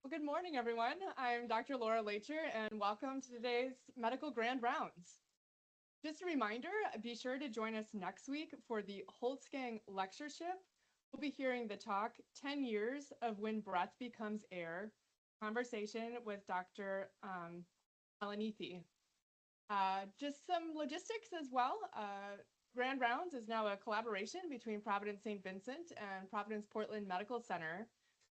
Well, good morning, everyone. I'm Dr. Laura Lacher, and welcome to today's Medical Grand Rounds. Just a reminder, be sure to join us next week for the Holtzgang Lectureship. We'll be hearing the talk, 10 Years of When Breath Becomes Air, conversation with Dr. Alanithi. Just some logistics as well. Grand Rounds is now a collaboration between Providence St. Vincent and Providence Portland Medical Center.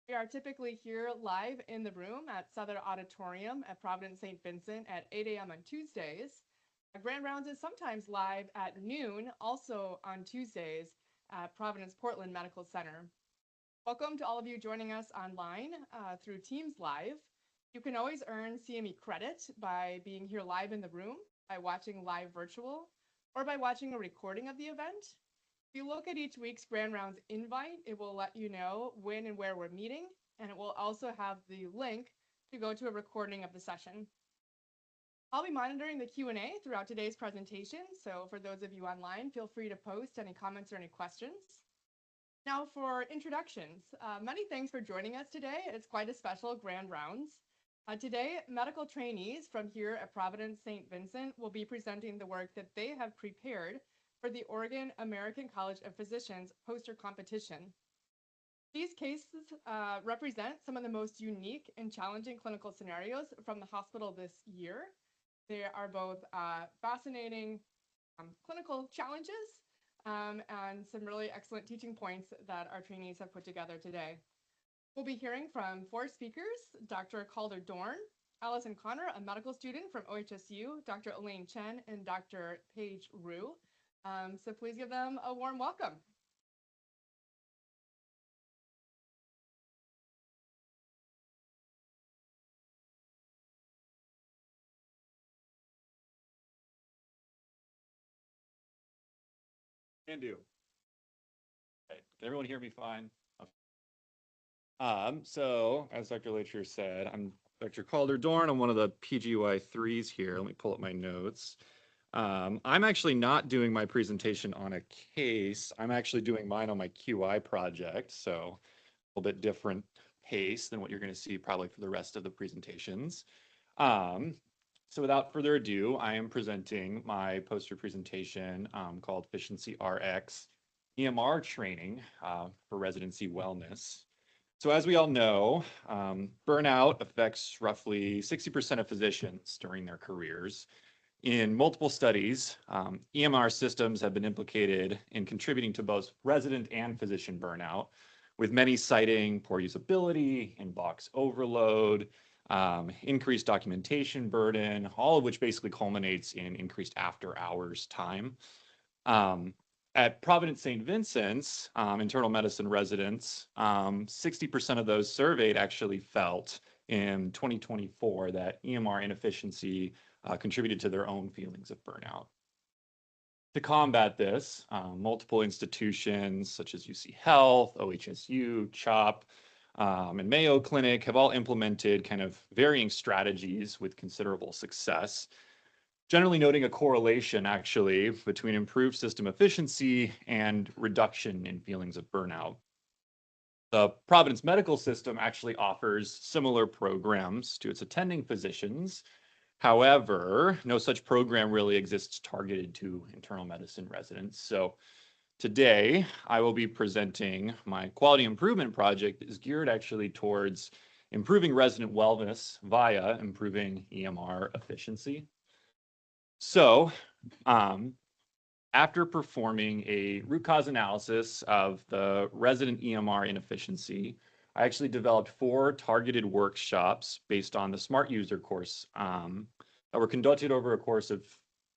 We are typically here live in the room at Southern Auditorium at Providence St. Vincent at 8 a.m. on Tuesdays. Grand Rounds is sometimes live at noon, also on Tuesdays at Providence Portland Medical Center. Welcome to all of you joining us online through Teams Live. You can always earn CME credit by being here live in the room, by watching live virtual, or by watching a recording of the event. If you look at each week's Grand Rounds invite, it will let you know when and where we're meeting, and it will also have the link to go to a recording of the session. I'll be monitoring the Q&A throughout today's presentation, so for those of you online, feel free to post any comments or any questions. Now for introductions, many thanks for joining us today. It's quite a special Grand Rounds. Today, medical trainees from here at Providence St. Vincent will be presenting the work that they have prepared for the Oregon American College of Physicians poster competition. These cases represent some of the most unique and challenging clinical scenarios from the hospital this year. They are both fascinating clinical challenges and some really excellent teaching points that our trainees have put together today. We'll be hearing from 4 speakers, Dr. Calder Dorn, Allison Connor, a medical student from OHSU, Dr. Elaine Chen, and Dr. Paige Rue. So please give them a warm welcome. Can do. Okay. Can everyone hear me fine? Okay. So as Dr. Lacher said, I'm Dr. Calder Dorn. I'm one of the PGY3s here. Let me pull up my notes. I'm actually not doing my presentation on a case. I'm actually doing mine on my QI project. So a little bit different pace than what you're going to see probably for the rest of the presentations. So without further ado, I am presenting my poster presentation called Efficiency RX EMR Training for Residency Wellness. So as we all know, burnout affects roughly 60% of physicians during their careers. In multiple studies, EMR systems have been implicated in contributing to both resident and physician burnout, with many citing poor usability, inbox overload, increased documentation burden, all of which basically culminates in increased after-hours time. At Providence St. Vincent's internal medicine residents, 60% of those surveyed actually felt in 2024 that EMR inefficiency contributed to their own feelings of burnout. To combat this, multiple institutions such as UC Health, OHSU, CHOP, and Mayo Clinic have all implemented kind of varying strategies with considerable success, generally noting a correlation actually between improved system efficiency and reduction in feelings of burnout. The Providence Medical System actually offers similar programs to its attending physicians. However, no such program really exists targeted to internal medicine residents. So today, I will be presenting my quality improvement project that is geared actually towards improving resident wellness via improving EMR efficiency. So, after performing a root cause analysis of the resident EMR inefficiency, I actually developed 4 targeted workshops based on the Smart User course that were conducted over a course of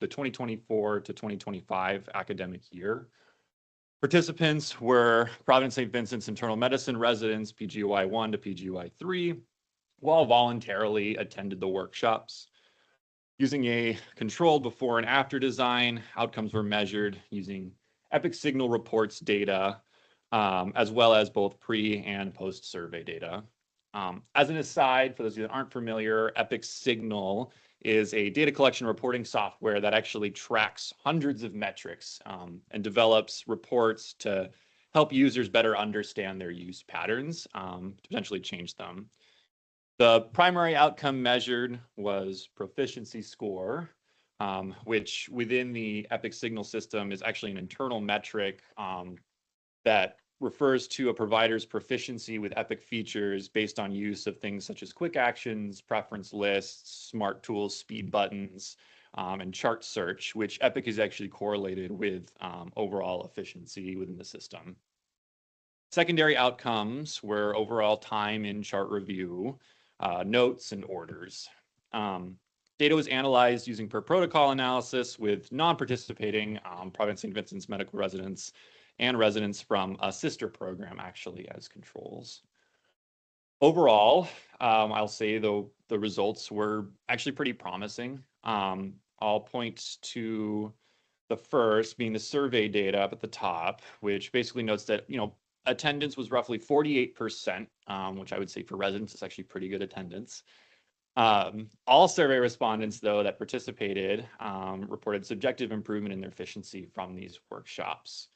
the 2024 to 2025 academic year. Participants were Providence St. Vincent's internal medicine residents, PGY1 to PGY3, who all voluntarily attended the workshops. Using a controlled before and after design, outcomes were measured using Epic Signal reports data, as well as both pre and post survey data. As an aside, for those of you that aren't familiar, Epic Signal is a data collection reporting software that actually tracks hundreds of metrics and develops reports to help users better understand their use patterns, to potentially change them. The primary outcome measured was proficiency score, which within the EPIC signal system is actually an internal metric that refers to a provider's proficiency with EPIC features based on use of things such as quick actions, preference lists, smart tools, speed buttons, and chart search, which EPIC is actually correlated with overall efficiency within the system. Secondary outcomes were overall time in chart review, notes, and orders. Data was analyzed using per protocol analysis with non-participating Providence St. Vincent's medical residents and residents from a sister program actually as controls. Overall, I'll say though the results were actually pretty promising. I'll point to the first being the survey data up at the top, which basically notes that, attendance was roughly 48%, which I would say for residents is actually pretty good attendance. All survey respondents, though, that participated reported subjective improvement in their efficiency from these workshops.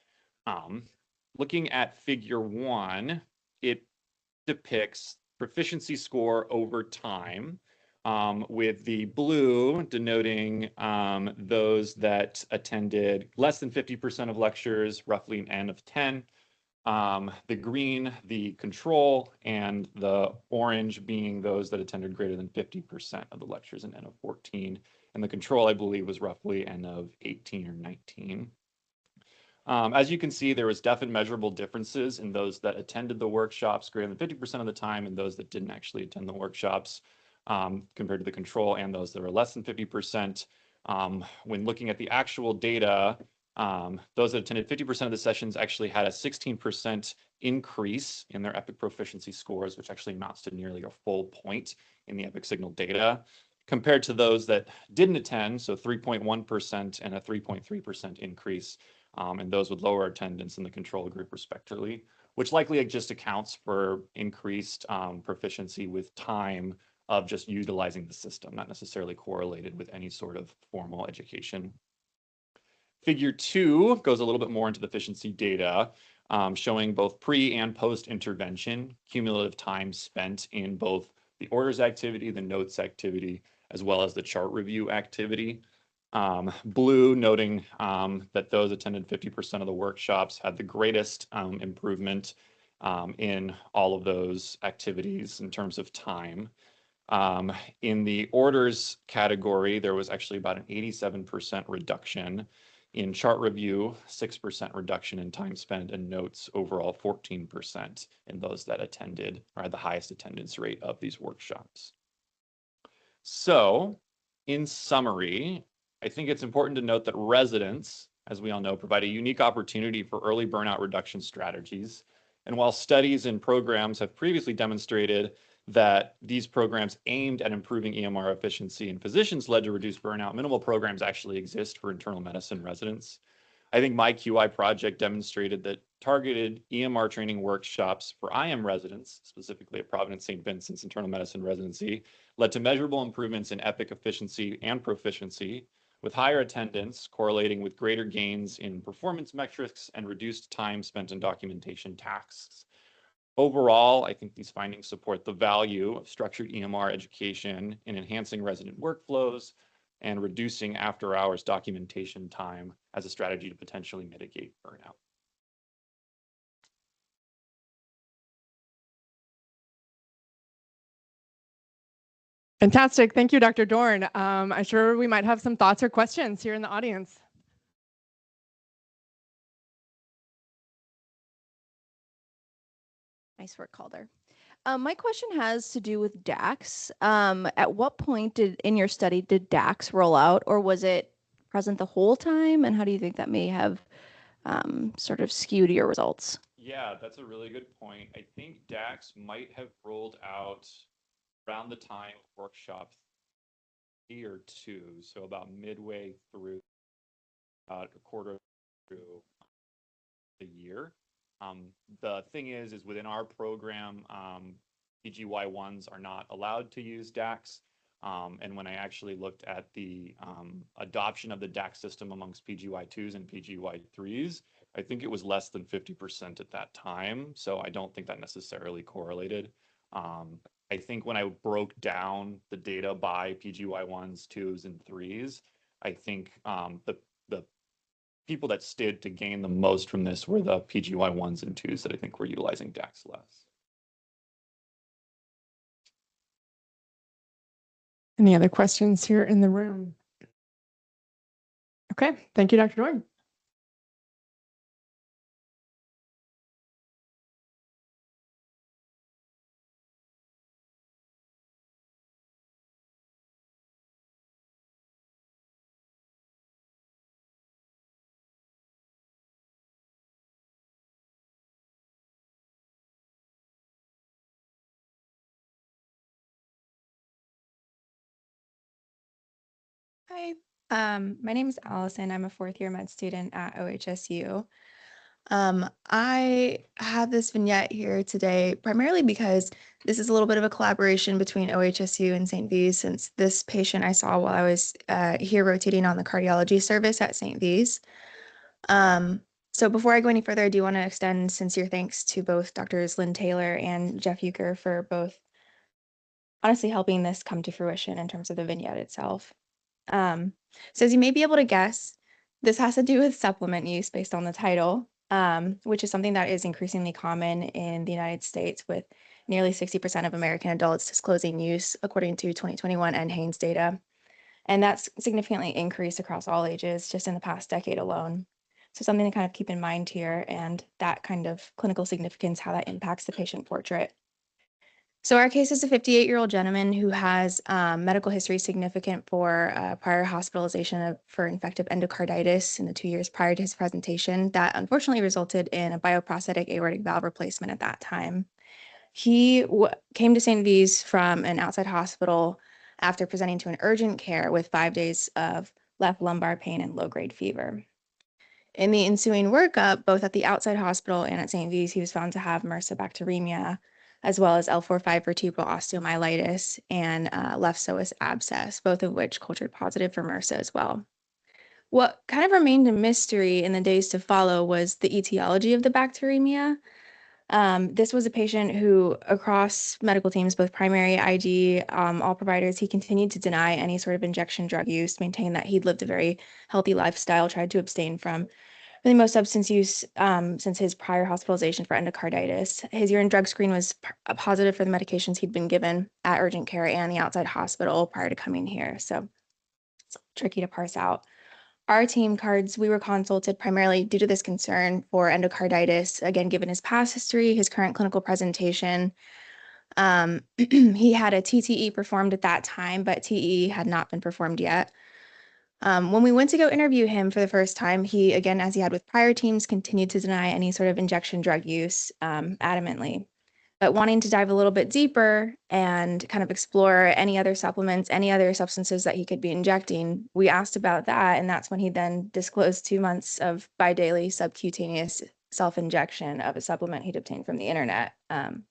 Looking at figure 1, it depicts proficiency score over time, with the blue denoting those that attended less than 50% of lectures, roughly an N of 10. The green, the control, and the orange being those that attended greater than 50% of the lectures, an N of 14. And the control, I believe, was roughly N of 18 or 19. As you can see, there was definite measurable differences in those that attended the workshops greater than 50% of the time and those that didn't actually attend the workshops compared to the control and those that were less than 50%. When looking at the actual data, those that attended 50% of the sessions actually had a 16% increase in their EPIC proficiency scores, which actually amounts to nearly a full point in the EPIC signal data, compared to those that didn't attend, so 3.1% and a 3.3% increase, and those with lower attendance in the control group respectively, which likely just accounts for increased proficiency with time of just utilizing the system, not necessarily correlated with any sort of formal education. Figure 2 goes a little bit more into the efficiency data, showing both pre and post intervention, cumulative time spent in both the orders activity, the notes activity, as well as the chart review activity. Blue noting that those attended 50% of the workshops had the greatest improvement in all of those activities in terms of time. In the orders category, there was actually about an 87% reduction. In chart review, 6% reduction in time spent, and notes overall 14% in those that attended or had the highest attendance rate of these workshops. So, in summary, I think it's important to note that residents, as we all know, provide a unique opportunity for early burnout reduction strategies. And while studies and programs have previously demonstrated that these programs aimed at improving EMR efficiency in physicians led to reduce burnout, minimal programs actually exist for internal medicine residents. I think my QI project demonstrated that targeted EMR training workshops for IM residents, specifically at Providence St. Vincent's internal medicine residency, led to measurable improvements in EPIC efficiency and proficiency, with higher attendance correlating with greater gains in performance metrics and reduced time spent in documentation tasks. Overall, I think these findings support the value of structured EMR education in enhancing resident workflows and reducing after-hours documentation time as a strategy to potentially mitigate burnout. Fantastic. Thank you, Dr. Dorn. I'm sure we might have some thoughts or questions here in the audience. Nice work, Calder. My question has to do with DAX. At what point in your study did DAX roll out, or was it present the whole time? And how do you think that may have sort of skewed your results? Yeah, that's a really good point. I think DAX might have rolled out around the time of workshop 3 or 2, so about midway through, a quarter through the year. The thing is within our program, PGY1s are not allowed to use DAX. And when I actually looked at the adoption of the DAX system amongst PGY2s and PGY3s, I think it was less than 50% at that time. So I don't think that necessarily correlated. I think when I broke down the data by PGY1s, 2s, and 3s, I think the people that stood to gain the most from this were the PGY1s and 2s that I think were utilizing DAX less. Any other questions here in the room? Okay, thank you, Dr. Dorn. Hi, my name is Allison. I'm a fourth year med student at OHSU. I have this vignette here today primarily because this is a little bit of a collaboration between OHSU and St. V's, since this patient I saw while I was here rotating on the cardiology service at St. V's. So before I go any further, I do want to extend sincere thanks to both Drs. Lynn Taylor and Jeff Euchre for both honestly helping this come to fruition in terms of the vignette itself. So as you may be able to guess, this has to do with supplement use based on the title, which is something that is increasingly common in the United States, with nearly 60% of American adults disclosing use according to 2021 NHANES data. And that's significantly increased across all ages just in the past decade alone. So something to kind of keep in mind here, and that kind of clinical significance, how that impacts the patient portrait. So our case is a 58-year-old gentleman who has medical history significant for prior hospitalization for infective endocarditis in the 2 years prior to his presentation that unfortunately resulted in a bioprosthetic aortic valve replacement at that time. He came to St. V's from an outside hospital after presenting to an urgent care with 5 days of left lumbar pain and low-grade fever. In the ensuing workup, both at the outside hospital and at St. V's, he was found to have MRSA bacteremia, as well as L4-5 vertebral osteomyelitis and left psoas abscess, both of which cultured positive for MRSA as well. What kind of remained a mystery in the days to follow was the etiology of the bacteremia. This was a patient who, across medical teams, both primary, IG, all providers, he continued to deny any sort of injection drug use, maintained that he'd lived a very healthy lifestyle, tried to abstain from really most substance use since his prior hospitalization for endocarditis. His urine drug screen was positive for the medications he'd been given at urgent care and the outside hospital prior to coming here. So it's tricky to parse out. Our team cards, we were consulted primarily due to this concern for endocarditis, again, given his past history, his current clinical presentation. He had a TTE performed at that time, but TE had not been performed yet. When we went to go interview him for the first time, he, again, as he had with prior teams, continued to deny any sort of injection drug use adamantly. But wanting to dive a little bit deeper and kind of explore any other supplements, any other substances that he could be injecting, we asked about that. And that's when he then disclosed 2 months of bi-daily subcutaneous self-injection of a supplement he'd obtained from the internet. Prime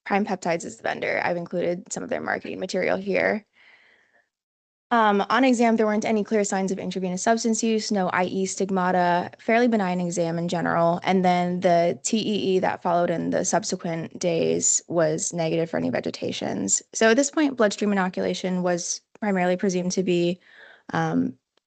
Peptides is the vendor. I've included some of their marketing material here. On exam, there weren't any clear signs of intravenous substance use, no IE stigmata, fairly benign exam in general. And then the TEE that followed in the subsequent days was negative for any vegetations. So at this point, bloodstream inoculation was primarily presumed to be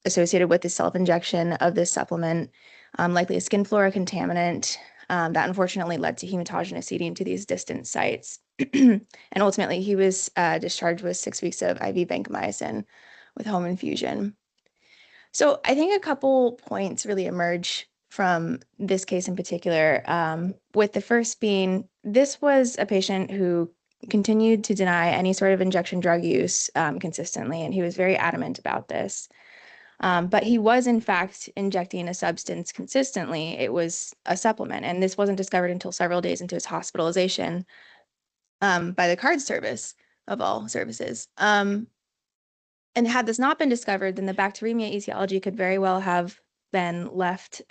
associated with the self-injection of this supplement, likely a skin flora contaminant that unfortunately led to hematogenous seeding to these distant sites. And ultimately, he was discharged with 6 weeks of IV vancomycin with home infusion. So I think a couple points really emerge from this case in particular, with the first being, this was a patient who continued to deny any sort of injection drug use consistently, and he was very adamant about this. But he was, in fact, injecting a substance consistently. It was a supplement, and this wasn't discovered until several days into his hospitalization by the card service of all services. And had this not been discovered, then the bacteremia etiology could very well have been left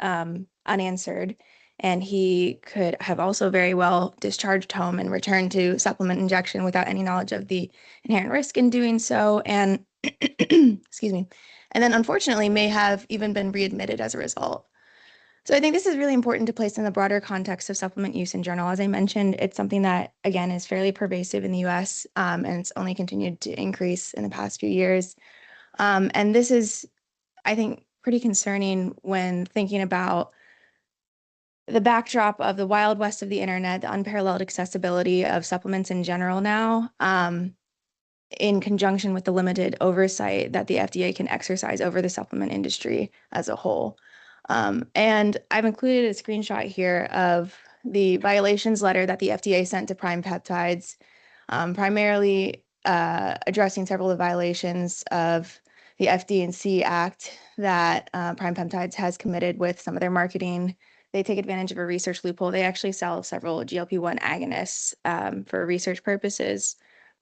unanswered, and he could have also very well discharged home and returned to supplement injection without any knowledge of the inherent risk in doing so, and excuse me, and then unfortunately may have even been readmitted as a result. So I think this is really important to place in the broader context of supplement use in general. As I mentioned, it's something that, again, is fairly pervasive in the US, and it's only continued to increase in the past few years. And this is, I think, pretty concerning when thinking about the backdrop of the wild west of the internet, the unparalleled accessibility of supplements in general now, in conjunction with the limited oversight that the FDA can exercise over the supplement industry as a whole. And I've included a screenshot here of the violations letter that the FDA sent to Prime Peptides, primarily addressing several of the violations of the FD&C Act that Prime Peptides has committed with some of their marketing. They take advantage of a research loophole. They actually sell several GLP-1 agonists for research purposes,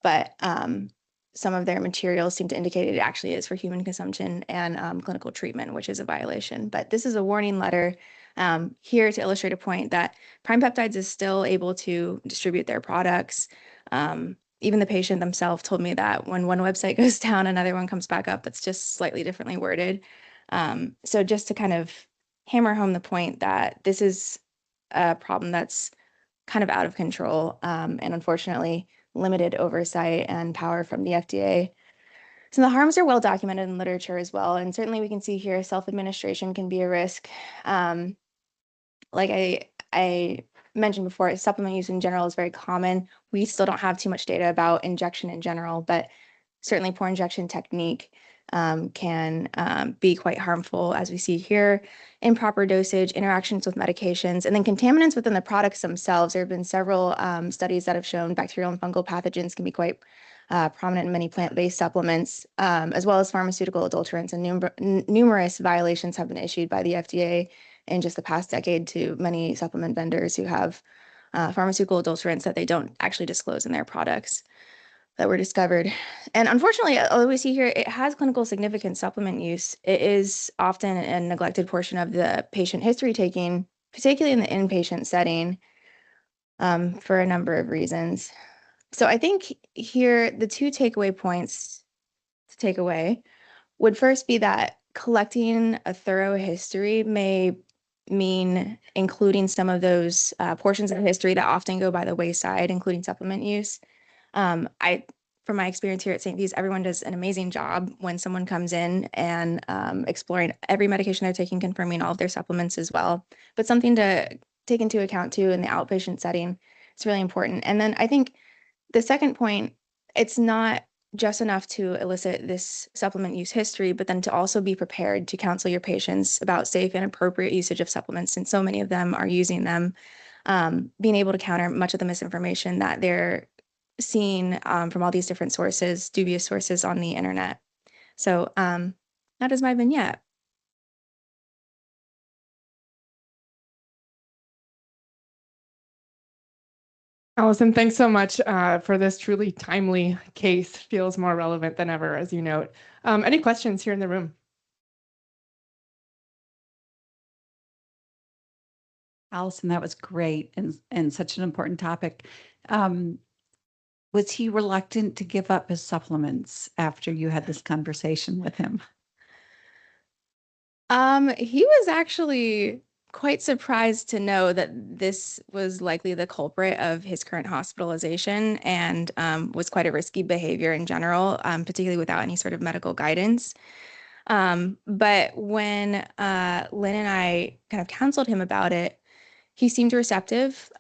but some of their materials seem to indicate it actually is for human consumption and clinical treatment, which is a violation. But this is a warning letter here to illustrate a point that Prime Peptides is still able to distribute their products. Even the patient themselves told me that when one website goes down, another one comes back up. It's just slightly differently worded. So just to kind of hammer home the point that this is a problem that's kind of out of control, and unfortunately limited oversight and power from the FDA. So the harms are well documented in literature as well. And certainly we can see here self-administration can be a risk. Like I mentioned before, supplement use in general is very common. We still don't have too much data about injection in general, but certainly poor injection technique can be quite harmful, as we see here. Improper dosage, interactions with medications, and then contaminants within the products themselves. There have been several studies that have shown bacterial and fungal pathogens can be quite prominent in many plant-based supplements, as well as pharmaceutical adulterants, and numerous violations have been issued by the FDA in just the past decade to many supplement vendors who have pharmaceutical adulterants that they don't actually disclose in their products that were discovered. And unfortunately, although we see here, it has clinical significance supplement use, it is often a neglected portion of the patient history taking, particularly in the inpatient setting, for a number of reasons. So I think here, the two takeaway points to take away would first be that collecting a thorough history may mean including some of those portions of history that often go by the wayside, including supplement use. From my experience here at St. V's, everyone does an amazing job when someone comes in and exploring every medication they're taking, confirming all of their supplements as well. But something to take into account too in the outpatient setting, it's really important. And then I think the second point, it's not just enough to elicit this supplement use history, but then to also be prepared to counsel your patients about safe and appropriate usage of supplements, since so many of them are using them, being able to counter much of the misinformation that they're seeing from all these different sources, dubious sources on the internet. So that is my vignette. Allison, thanks so much for this truly timely case. Feels more relevant than ever, as you note. Any questions here in the room? Allison, that was great and such an important topic. Was he reluctant to give up his supplements after you had this conversation with him? He was actually quite surprised to know that this was likely the culprit of his current hospitalization, and was quite a risky behavior in general, particularly without any sort of medical guidance. But when Lynn and I kind of counseled him about it, he seemed receptive.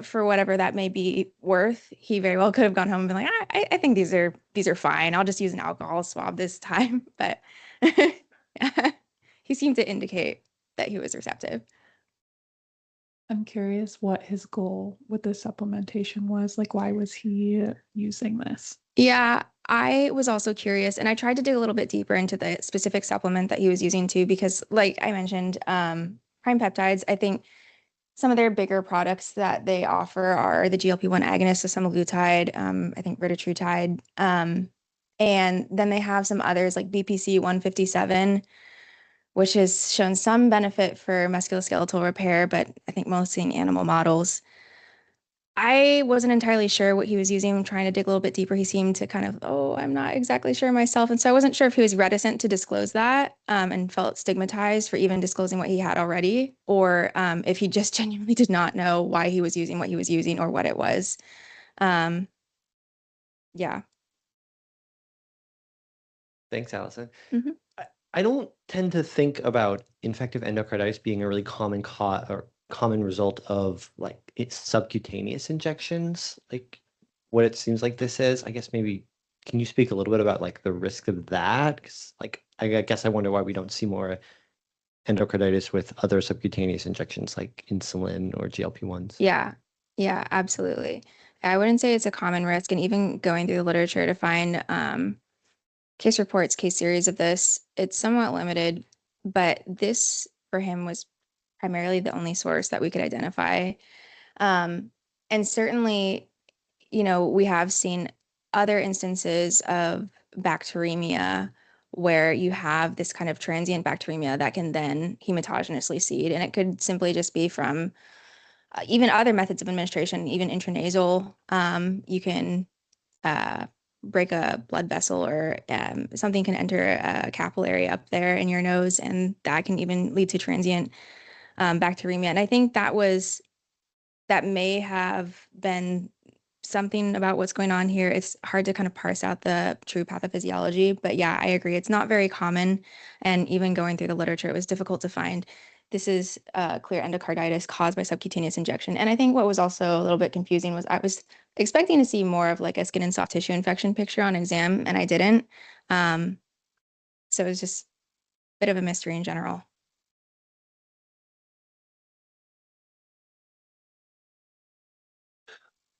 For whatever that may be worth, he very well could have gone home and been like, I think these are fine. I'll just use an alcohol swab this time. But he seemed to indicate that he was receptive. I'm curious what his goal with the supplementation was. Like, why was he using this? Yeah, I was also curious, and I tried to dig a little bit deeper into the specific supplement that he was using too, because like I mentioned, Prime Peptides, I think some of their bigger products that they offer are the GLP-1 agonist, the semaglutide, I think retatrutide, and then they have some others like BPC 157, which has shown some benefit for musculoskeletal repair, but I think mostly in animal models. I wasn't entirely sure what he was using. I'm trying to dig a little bit deeper. He seemed to kind of, oh, I'm not exactly sure myself. And so I wasn't sure if he was reticent to disclose that and felt stigmatized for even disclosing what he had already, or if he just genuinely did not know why he was using what he was using or what it was. Yeah. Thanks, Allison. Mhm. I don't tend to think about infective endocarditis being a really common result of like it's subcutaneous injections, like what it seems like this is. I guess maybe can you speak a little bit about like the risk of that? 'Cause, like I guess I wonder why we don't see more endocarditis with other subcutaneous injections like insulin or GLP-1s. Yeah. Yeah, absolutely. I wouldn't say it's a common risk. And even going through the literature to find case reports, case series of this, it's somewhat limited, but this for him was primarily the only source that we could identify. And certainly, we have seen other instances of bacteremia where you have this kind of transient bacteremia that can then hematogenously seed. And it could simply just be from even other methods of administration, even intranasal. You can break a blood vessel or something can enter a capillary up there in your nose, and that can even lead to transient bacteremia. And I think that may have been something about what's going on here. It's hard to kind of parse out the true pathophysiology, but yeah, I agree. It's not very common. And even going through the literature, it was difficult to find. This is clear endocarditis caused by subcutaneous injection. And I think what was also a little bit confusing was I was expecting to see more of like a skin and soft tissue infection picture on exam, and I didn't. So it was just a bit of a mystery in general.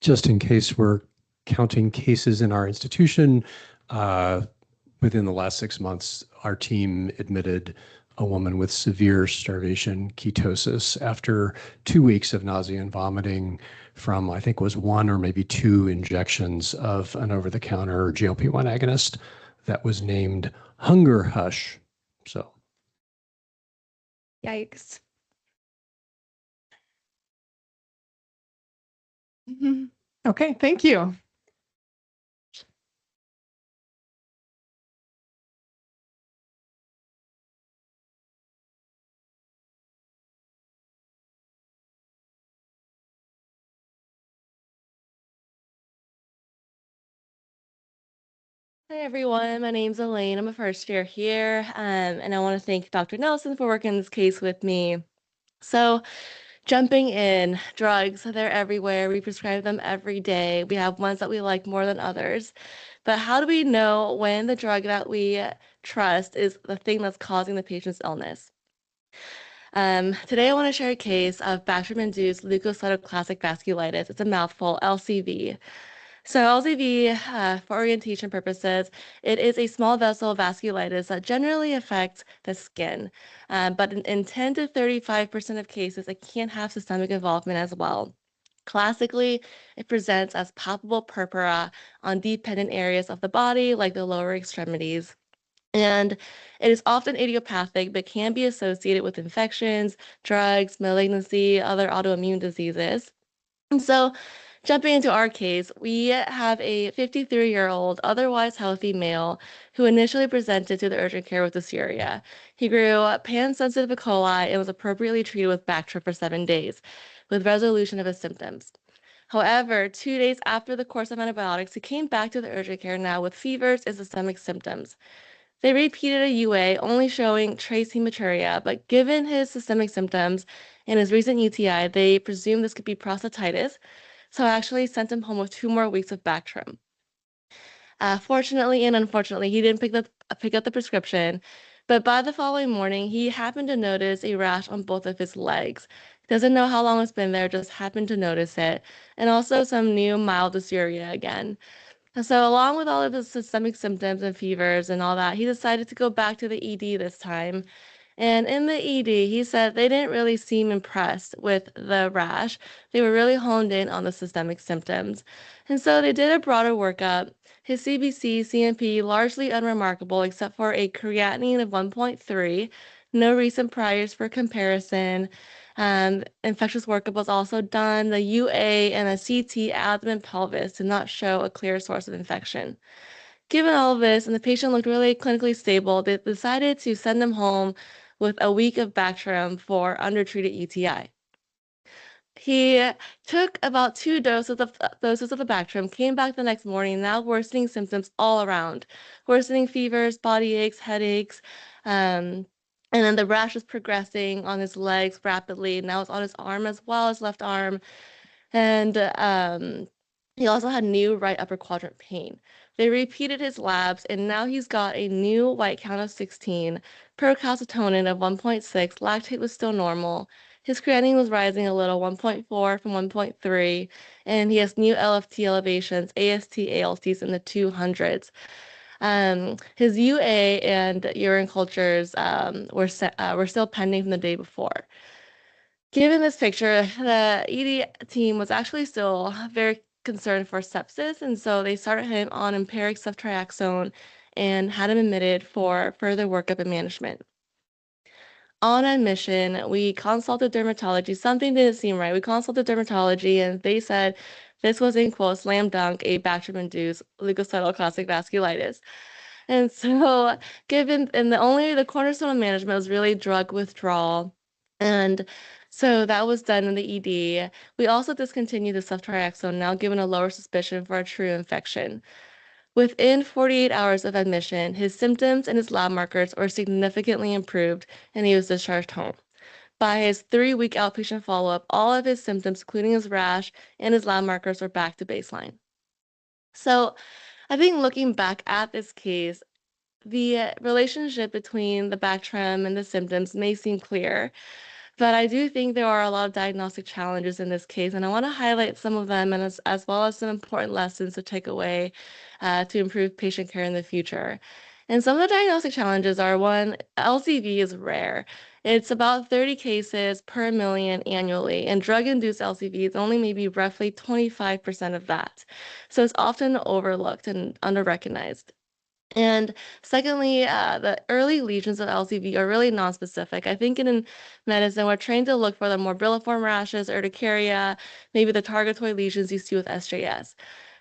Just in case we're counting cases in our institution, within the last 6 months, our team admitted a woman with severe starvation ketosis after 2 weeks of nausea and vomiting from, I think, was 1 or maybe 2 injections of an over-the-counter GLP-1 agonist that was named Hunger Hush. So, Yikes. Okay, thank you. Hi everyone, my name's Elaine. I'm a first year here, and I want to thank Dr. Nelson for working this case with me. So, jumping in, drugs, they're everywhere. We prescribe them every day. We have ones that we like more than others. But how do we know when the drug that we trust is the thing that's causing the patient's illness? Today I want to share a case of bacterium-induced leukocytoclastic vasculitis. It's a mouthful, LCV. So LCV, for orientation purposes, it is a small vessel vasculitis that generally affects the skin. But in 10 to 35% of cases, it can have systemic involvement as well. Classically, it presents as palpable purpura on dependent areas of the body, like the lower extremities. And it is often idiopathic, but can be associated with infections, drugs, malignancy, other autoimmune diseases. And so, jumping into our case, we have a 53-year-old, otherwise healthy male who initially presented to the urgent care with dysuria. He grew pan-sensitive E. coli and was appropriately treated with Bactrim for 7 days, with resolution of his symptoms. However, 2 days after the course of antibiotics, he came back to the urgent care now with fevers and systemic symptoms. They repeated a UA, only showing trace hematuria, but given his systemic symptoms and his recent UTI, they presumed this could be prostatitis, so I actually sent him home with 2 more weeks of Bactrim. Fortunately and unfortunately, he didn't pick up the prescription, but by the following morning, he happened to notice a rash on both of his legs. Doesn't know how long it's been there, just happened to notice it, and also some new mild dysuria again. And so, along with all of his systemic symptoms and fevers and all that, he decided to go back to the ED this time. And in the ED, he said they didn't really seem impressed with the rash. They were really honed in on the systemic symptoms. And so they did a broader workup. His CBC, CMP, largely unremarkable except for a creatinine of 1.3, no recent priors for comparison. Infectious workup was also done. The UA and the CT abdomen pelvis did not show a clear source of infection. Given all of this, and the patient looked really clinically stable, they decided to send him home with a week of Bactrim for undertreated UTI. He took about 2 doses of the Bactrim, came back the next morning, now worsening symptoms all around, worsening fevers, body aches, headaches, and then the rash was progressing on his legs rapidly. Now it's on his arm as well, his left arm, and he also had new right upper quadrant pain. They repeated his labs, and now he's got a new white count of 16, procalcitonin of 1.6, lactate was still normal. His creatinine was rising a little, 1.4 from 1.3, and he has new LFT elevations, AST, ALTs in the 200s. His UA and urine cultures were still pending from the day before. Given this picture, the ED team was actually still very concerned for sepsis, and so they started him on empiric ceftriaxone and had him admitted for further workup and management. On admission, we consulted dermatology. Something didn't seem right. We consulted dermatology, and they said this was, in quotes, slam dunk, a Bactrim-induced leukocytal classic vasculitis. And so, the cornerstone of management was really drug withdrawal. And so that was done in the ED. We also discontinued the ceftriaxone, now given a lower suspicion for a true infection. Within 48 hours of admission, his symptoms and his lab markers were significantly improved, and he was discharged home. By his 3-week outpatient follow-up, all of his symptoms, including his rash and his lab markers, were back to baseline. So I think looking back at this case, the relationship between the Bactrim and the symptoms may seem clear, but I do think there are a lot of diagnostic challenges in this case, and I want to highlight some of them, and as well as some important lessons to take away to improve patient care in the future. And some of the diagnostic challenges are, one, LCV is rare. It's about 30 cases per million annually, and drug-induced LCV is only maybe roughly 25% of that. So it's often overlooked and under-recognized. And secondly, the early lesions of LCV are really nonspecific. I think in medicine, we're trained to look for the morbilliform rashes, urticaria, maybe the targetoid lesions you see with SJS.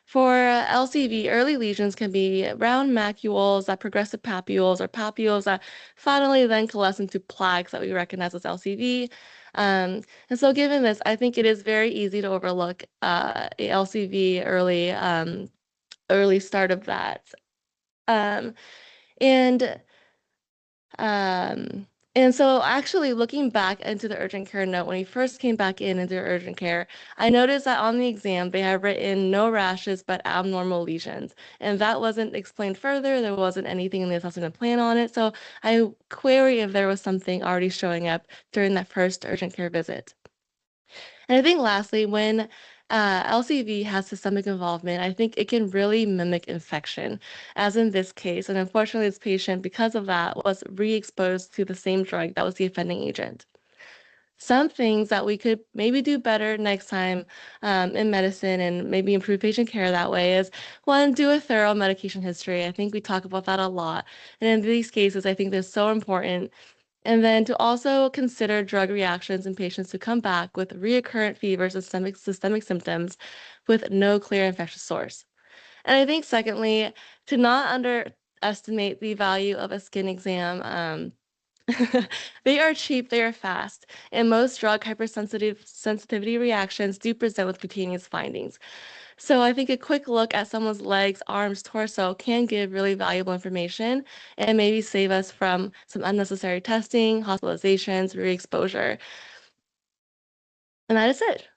For LCV, early lesions can be round macules, progressive papules, or papules that finally then coalesce into plaques that we recognize as LCV. And so given this, I think it is very easy to overlook a LCV early start of that. Um, and um, and so actually looking back into the urgent care note, when he first came back into urgent care, I noticed that on the exam, they had written no rashes, but abnormal lesions. And that wasn't explained further. There wasn't anything in the assessment plan on it. So I query if there was something already showing up during that first urgent care visit. And I think lastly, when LCV has systemic involvement, I think it can really mimic infection, as in this case. And unfortunately, this patient, because of that, was re-exposed to the same drug that was the offending agent. Some things that we could maybe do better next time in medicine and maybe improve patient care that way is, one, do a thorough medication history. I think we talk about that a lot. And in these cases, I think they're so important. And then to also consider drug reactions in patients who come back with recurrent fevers and systemic symptoms with no clear infectious source. And I think secondly, to not underestimate the value of a skin exam. They are cheap, they are fast, and most drug sensitivity reactions do present with cutaneous findings. So I think a quick look at someone's legs, arms, torso can give really valuable information and maybe save us from some unnecessary testing, hospitalizations, re-exposure. And that is it.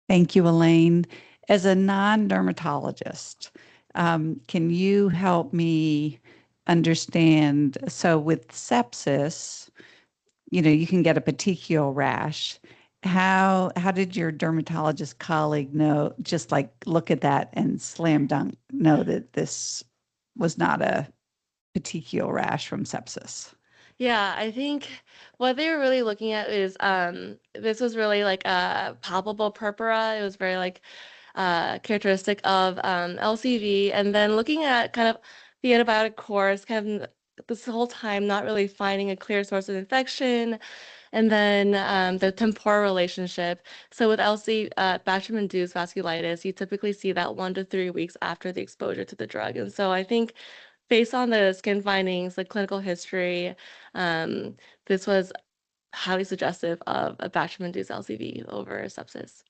Thank you, Elaine. As a non-dermatologist, can you help me understand? So with sepsis, you can get a petechial rash. How did your dermatologist colleague know, just like look at that and slam dunk, know that this was not a petechial rash from sepsis? Yeah, I think what they were really looking at is this was really like a palpable purpura. It was very like characteristic of LCV, and then looking at kind of the antibiotic course, kind of this whole time not really finding a clear source of infection, and then the temporal relationship. So with LC bacterium-induced vasculitis, you typically see that 1 to 3 weeks after the exposure to the drug, and so I think based on the skin findings, the clinical history, um, this was highly suggestive of a bacterium-induced LCV over sepsis.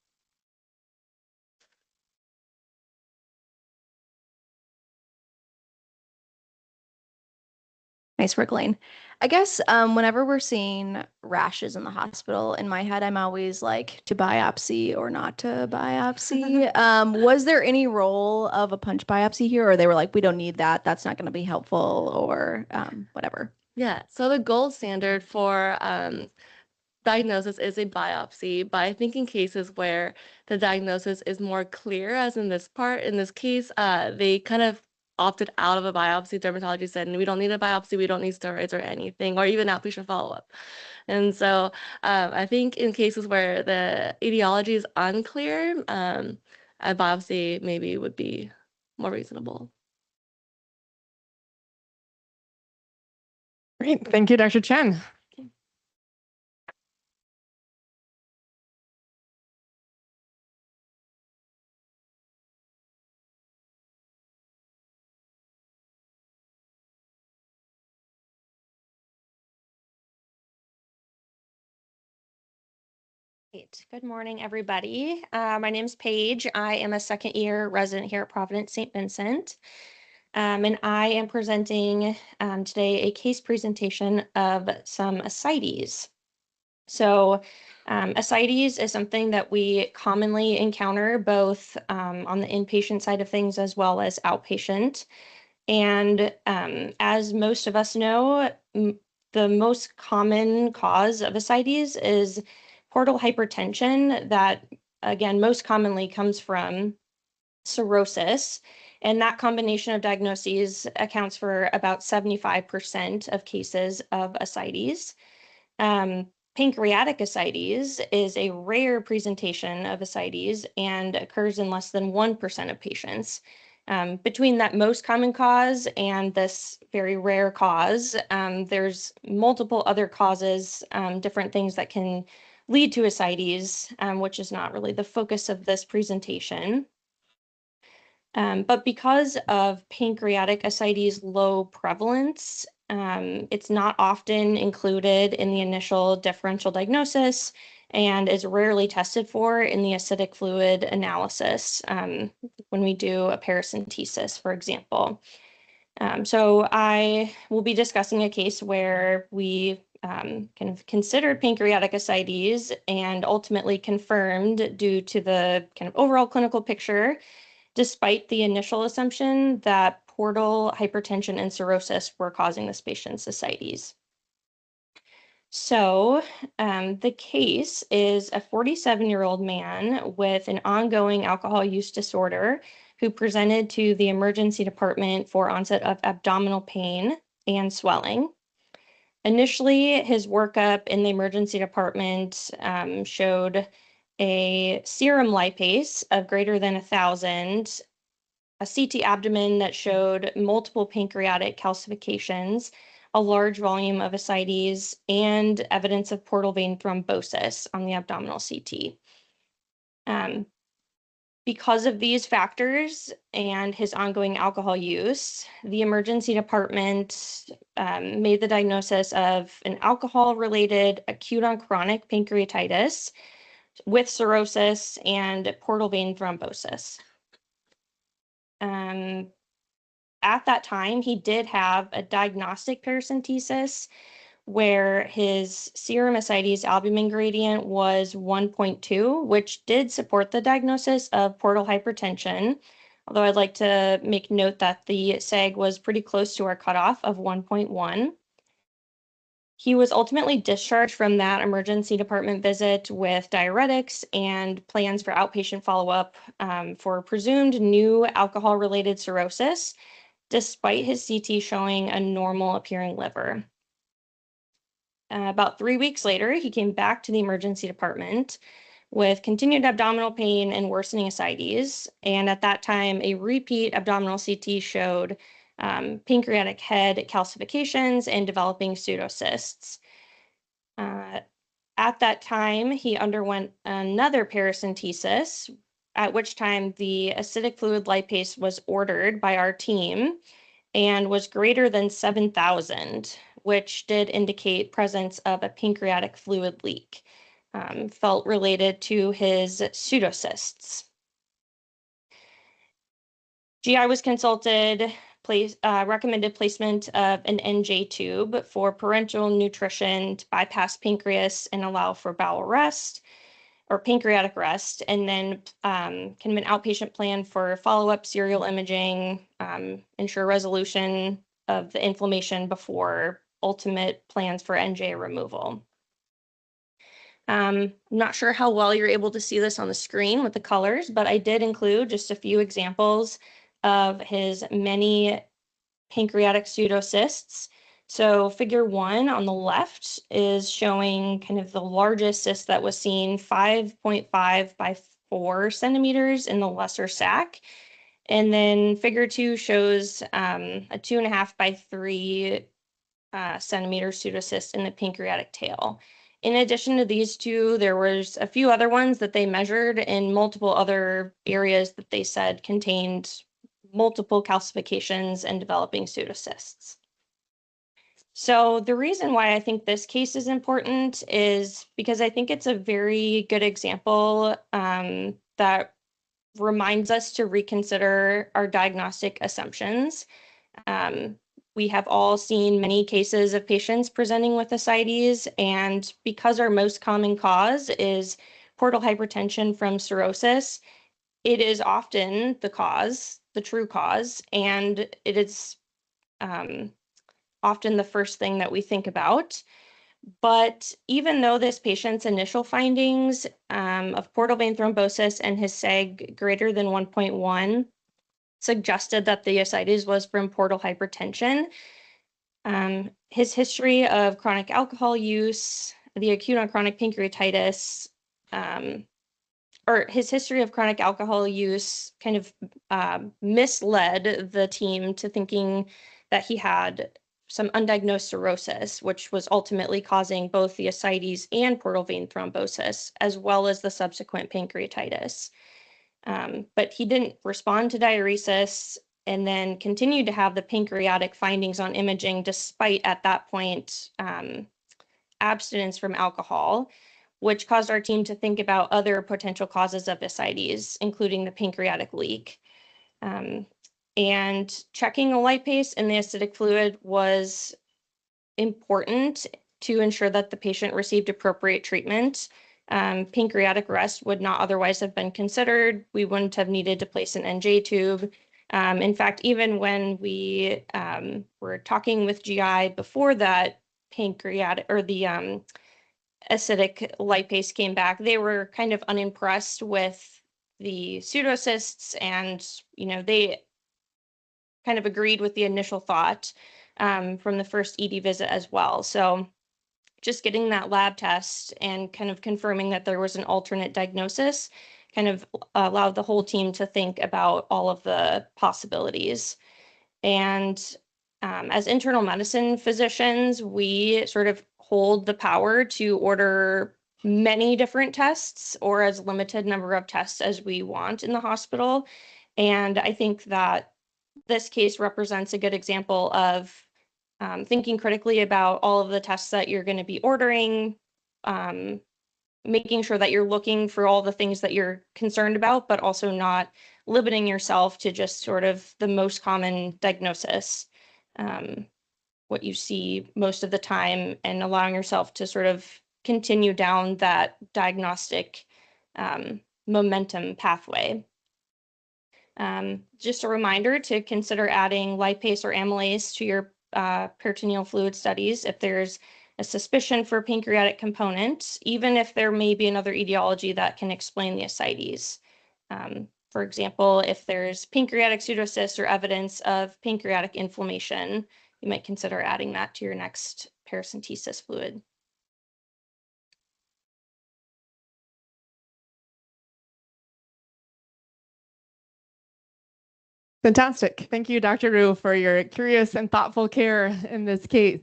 Nice work, Lane. I guess whenever we're seeing rashes in the hospital, in my head, I'm always like to biopsy or not to biopsy. Was there any role of a punch biopsy here, or they were like, we don't need that, that's not going to be helpful, or whatever? Yeah, so the gold standard for diagnosis is a biopsy, but I think in cases where the diagnosis is more clear, as in this part, in this case, they kind of opted out of a biopsy. Dermatology said, we don't need a biopsy, we don't need steroids or anything, or even outpatient follow-up. And so I think in cases where the etiology is unclear, a biopsy maybe would be more reasonable. Great. Thank you, Dr. Chen. Great. Good morning, everybody. My name is Paige. I am a second-year resident here at Providence St. Vincent. And I am presenting today a case presentation of some ascites. So ascites is something that we commonly encounter both on the inpatient side of things as well as outpatient. And as most of us know, the most common cause of ascites is portal hypertension that, again, most commonly comes from cirrhosis. And that combination of diagnoses accounts for about 75% of cases of ascites. Pancreatic ascites is a rare presentation of ascites and occurs in less than 1% of patients. Between that most common cause and this very rare cause, there's multiple other causes, different things that can lead to ascites, which is not really the focus of this presentation. But because of pancreatic ascites' low prevalence, it's not often included in the initial differential diagnosis and is rarely tested for in the acidic fluid analysis when we do a paracentesis, for example. So I will be discussing a case where we kind of considered pancreatic ascites and ultimately confirmed due to the kind of overall clinical picture, despite the initial assumption that portal hypertension and cirrhosis were causing this patient's ascites. So the case is a 47-year-old man with an ongoing alcohol use disorder who presented to the emergency department for onset of abdominal pain and swelling. Initially, his workup in the emergency department showed a serum lipase of greater than 1,000, a CT abdomen that showed multiple pancreatic calcifications, a large volume of ascites, and evidence of portal vein thrombosis on the abdominal CT. Because of these factors and his ongoing alcohol use, the emergency department made the diagnosis of an alcohol-related acute on chronic pancreatitis with cirrhosis and portal vein thrombosis. At that time, he did have a diagnostic paracentesis where his serum ascites albumin gradient was 1.2, which did support the diagnosis of portal hypertension. Although I'd like to make note that the SAG was pretty close to our cutoff of 1.1. He was ultimately discharged from that emergency department visit with diuretics and plans for outpatient follow-up for presumed new alcohol-related cirrhosis, despite his CT showing a normal appearing liver. About 3 weeks later, he came back to the emergency department with continued abdominal pain and worsening ascites. And at that time, a repeat abdominal CT showed pancreatic head calcifications and developing pseudocysts. At that time, he underwent another paracentesis, at which time the acidic fluid lipase was ordered by our team and was greater than 7,000, which did indicate presence of a pancreatic fluid leak, felt related to his pseudocysts. GI was consulted, recommended placement of an NJ tube for parenteral nutrition to bypass pancreas and allow for bowel rest or pancreatic rest, and then kind of an outpatient plan for follow-up serial imaging, ensure resolution of the inflammation before ultimate plans for NJ removal. I'm not sure how well you're able to see this on the screen with the colors, but I did include just a few examples of his many pancreatic pseudocysts. So figure 1 on the left is showing kind of the largest cyst that was seen, 5.5 by 4 centimeters in the lesser sac. And then figure 2 shows a 2.5 by 3 centimeter pseudocyst in the pancreatic tail. In addition to these two, there was a few other ones that they measured in multiple other areas that they said contained multiple calcifications and developing pseudocysts. So the reason why I think this case is important is because I think it's a very good example that reminds us to reconsider our diagnostic assumptions. We have all seen many cases of patients presenting with ascites, and because our most common cause is portal hypertension from cirrhosis, it is often the cause, the true cause, and it is often the first thing that we think about. But even though this patient's initial findings of portal vein thrombosis and his seg greater than 1.1 suggested that the ascites was from portal hypertension, his history of chronic alcohol use, the acute on chronic pancreatitis, or his history of chronic alcohol use kind of misled the team to thinking that he had some undiagnosed cirrhosis, which was ultimately causing both the ascites and portal vein thrombosis, as well as the subsequent pancreatitis. But he didn't respond to diuresis and then continued to have the pancreatic findings on imaging despite, at that point, abstinence from alcohol, which caused our team to think about other potential causes of ascites, including the pancreatic leak. And checking a lipase in the acidic fluid was important to ensure that the patient received appropriate treatment. Pancreatic rest would not otherwise have been considered. We wouldn't have needed to place an NJ tube. In fact, even when we were talking with GI before that pancreatic or the acidic lipase came back, they were kind of unimpressed with the pseudocysts, and they kind of agreed with the initial thought from the first ED visit as well. So just getting that lab test and kind of confirming that there was an alternate diagnosis kind of allowed the whole team to think about all of the possibilities. And as internal medicine physicians, we sort of hold the power to order many different tests or as limited number of tests as we want in the hospital. And I think that this case represents a good example of thinking critically about all of the tests that you're going to be ordering, making sure that you're looking for all the things that you're concerned about, but also not limiting yourself to just sort of the most common diagnosis, what you see most of the time, and allowing yourself to sort of continue down that diagnostic momentum pathway. Just a reminder to consider adding lipase or amylase to your peritoneal fluid studies if there's a suspicion for pancreatic component, even if there may be another etiology that can explain the ascites. For example, if there's pancreatic pseudocysts or evidence of pancreatic inflammation, you might consider adding that to your next paracentesis fluid Fantastic. Thank you, Dr. Rue, for your curious and thoughtful care in this case.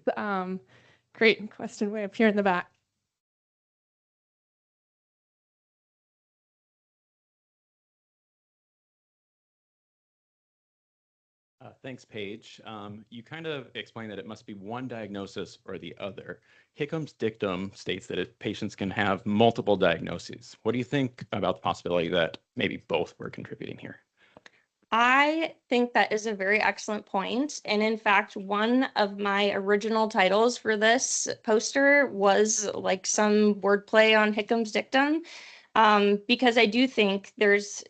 Great question way up here in the back. Thanks, Paige. You kind of explained that it must be one diagnosis or the other. Hickham's dictum states that patients can have multiple diagnoses. What do you think about the possibility that maybe both were contributing here? I think that is a very excellent point. And in fact, one of my original titles for this poster was like some wordplay on Hickham's dictum, because I do think there's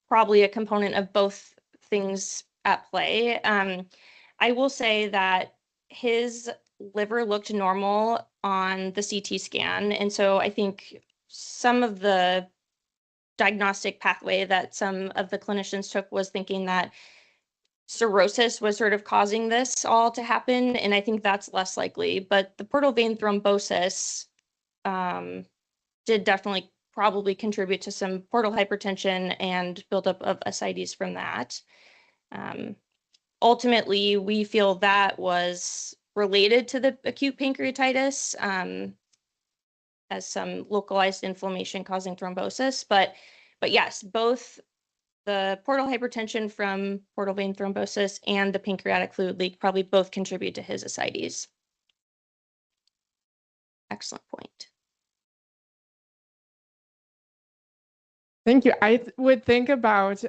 probably a component of both things at play. I will say that his liver looked normal on the CT scan. And so I think some of the diagnostic pathway that some of the clinicians took was thinking that cirrhosis was sort of causing this all to happen. And I think that's less likely. But the portal vein thrombosis did definitely probably contribute to some portal hypertension and buildup of ascites from that. Ultimately, we feel that was related to the acute pancreatitis as some localized inflammation causing thrombosis. But yes, both the portal hypertension from portal vein thrombosis and the pancreatic fluid leak probably both contribute to his ascites. Excellent point. Thank you. I would think about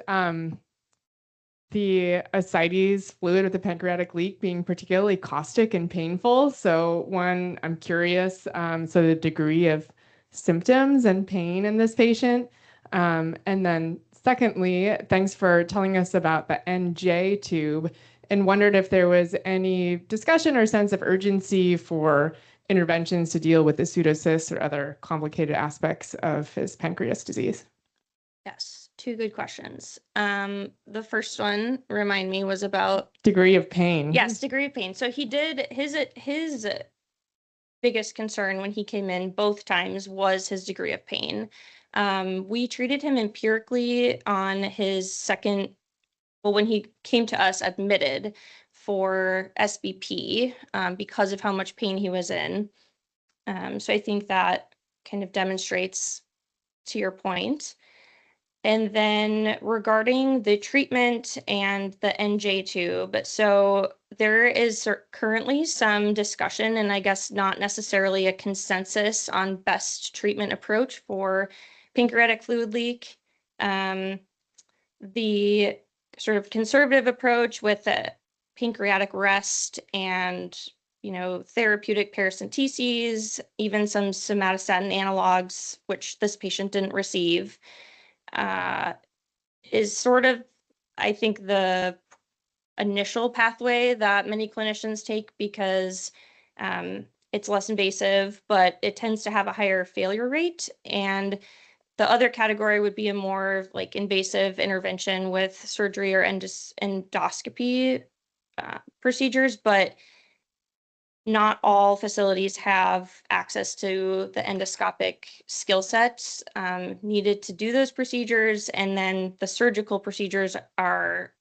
the ascites fluid with the pancreatic leak being particularly caustic and painful. So one, I'm curious, so the degree of symptoms and pain in this patient. And then secondly, thanks for telling us about the NJ tube and wondered if there was any discussion or sense of urgency for interventions to deal with the pseudocysts or other complicated aspects of his pancreas disease. Yes, two good questions. The first one, remind me, was about degree of pain. Yes, degree of pain. So he did his biggest concern when he came in both times was his degree of pain. We treated him empirically on his second, well, when he came to us admitted for SBP because of how much pain he was in. So I think that kind of demonstrates to your point. And then regarding the treatment and the NJ tube, so there is currently some discussion, and I guess not necessarily a consensus on best treatment approach for pancreatic fluid leak. The sort of conservative approach with a pancreatic rest and therapeutic paracenteses, even some somatostatin analogs, which this patient didn't receive, is sort of, I think, the initial pathway that many clinicians take because it's less invasive, but it tends to have a higher failure rate. And the other category would be a more like invasive intervention with surgery or endoscopy procedures, but not all facilities have access to the endoscopic skill sets needed to do those procedures. And then the surgical procedures are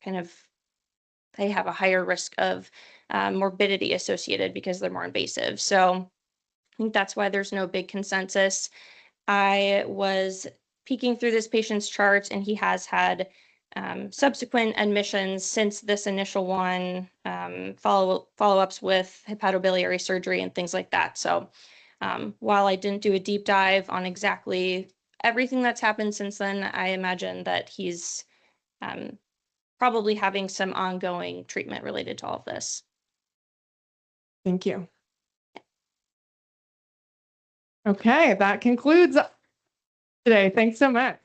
they have a higher risk of morbidity associated because they're more invasive. So I think that's why there's no big consensus. I was peeking through this patient's charts, and he has had subsequent admissions since this initial one, follow-ups with hepatobiliary surgery and things like that. So while I didn't do a deep dive on exactly everything that's happened since then, I imagine that he's probably having some ongoing treatment related to all of this. Thank you. Okay, that concludes today. Thanks so much.